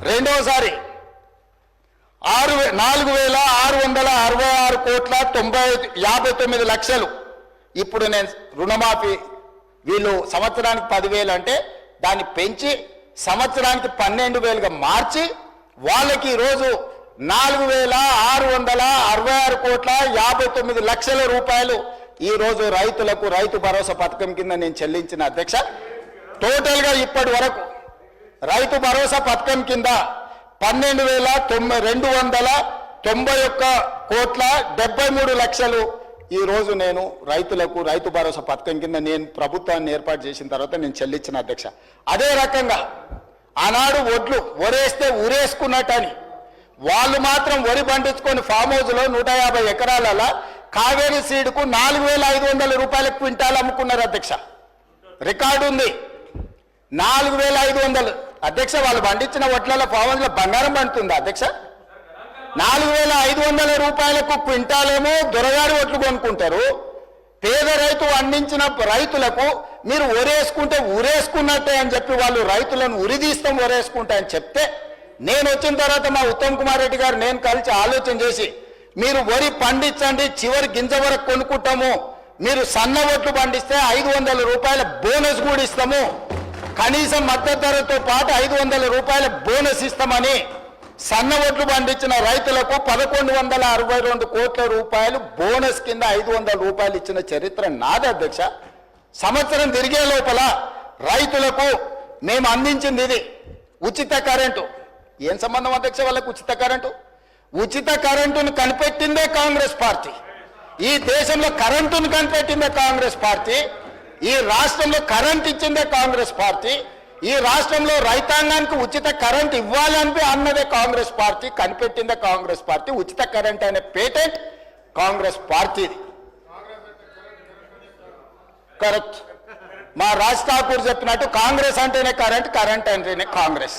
రెండోసారి 4,666,59 ఇప్పుడు నేను రుణమాఫీ వీళ్ళు సంవత్సరానికి 10,000 అంటే దాన్ని పెంచి సంవత్సరానికి 12,000గా మార్చి వాళ్ళకి ఈరోజు 4,666,59 రూపాయలు ఈరోజు రైతులకు రైతు భరోసా పథకం కింద నేను చెల్లించిన అధ్యక్ష. టోటల్గా ఇప్పటి వరకు రైతు భరోసా పథకం కింద 12,291,73 ఈరోజు నేను రైతులకు రైతు భరోసా పథకం కింద నేను ప్రభుత్వాన్ని ఏర్పాటు చేసిన తర్వాత నేను చెల్లించిన అధ్యక్ష. అదే రకంగా ఆనాడు ఒడ్లు వరేస్తే ఊరేసుకున్నట్టని వాళ్ళు మాత్రం వరి పండించుకొని ఫామ్ హౌస్లో 150 ఎకరాలలో కావేరీ సీడ్కు 4,500 రూపాయల క్వింటాల్ అమ్ముకున్నారు అధ్యక్ష. రికార్డు ఉంది 4,500 అధ్యక్ష. వాళ్ళు పండించిన వడ్లలో ఫామ్ హౌస్లో బంగారం పండుతుంది అధ్యక్ష. 4,500 రూపాయలకు క్వింటాలేమో దొరగారి ఒట్లు కొనుక్కుంటారు. పేద రైతు పండించిన రైతులకు మీరు ఒరేసుకుంటే ఊరేసుకున్నట్టే అని చెప్పి వాళ్ళు రైతులను ఉరిదీస్తాం ఒరేసుకుంటా అని చెప్తే నేను వచ్చిన తర్వాత మా ఉత్తమ్ కుమార్ రెడ్డి గారు నేను కలిసి ఆలోచన చేసి మీరు వరి పండించండి చివరి గింజ వరకు కొనుక్కుంటాము, మీరు సన్న ఒట్లు పండిస్తే 500 రూపాయల బోనస్ కూడా ఇస్తాము, కనీసం మద్దతు ధరతో పాటు 500 రూపాయల బోనస్ ఇస్తామని సన్న ఒట్లు పండించిన రైతులకు 1,162 కోట్ల రూపాయలు బోనస్ కింద 500 రూపాయలు ఇచ్చిన చరిత్ర నాది అధ్యక్ష. సంవత్సరం తిరిగే లోపల రైతులకు మేము అందించింది ఇది ఉచిత కరెంటు. ఏం సంబంధం అధ్యక్ష వాళ్ళకు ఉచిత కరెంటు? ఉచిత కరెంటును కనిపెట్టిందే కాంగ్రెస్ పార్టీ. ఈ దేశంలో కరెంటును కనిపెట్టిందే కాంగ్రెస్ పార్టీ. ఈ రాష్ట్రంలో కరెంట్ ఇచ్చిందే కాంగ్రెస్ పార్టీ. ఈ రాష్ట్రంలో రైతాంగానికి ఉచిత కరెంట్ ఇవ్వాలని అన్నదే కాంగ్రెస్ పార్టీ, కనిపెట్టిందే కాంగ్రెస్ పార్టీ. ఉచిత కరెంట్ అనే పేటెంట్ కాంగ్రెస్ పార్టీది. కరెక్ట్. మా రాజ్ ఠాకూర్ చెప్పినట్టు కాంగ్రెస్ అంటేనే కరెంట్, కరెంట్ అంటేనే కాంగ్రెస్.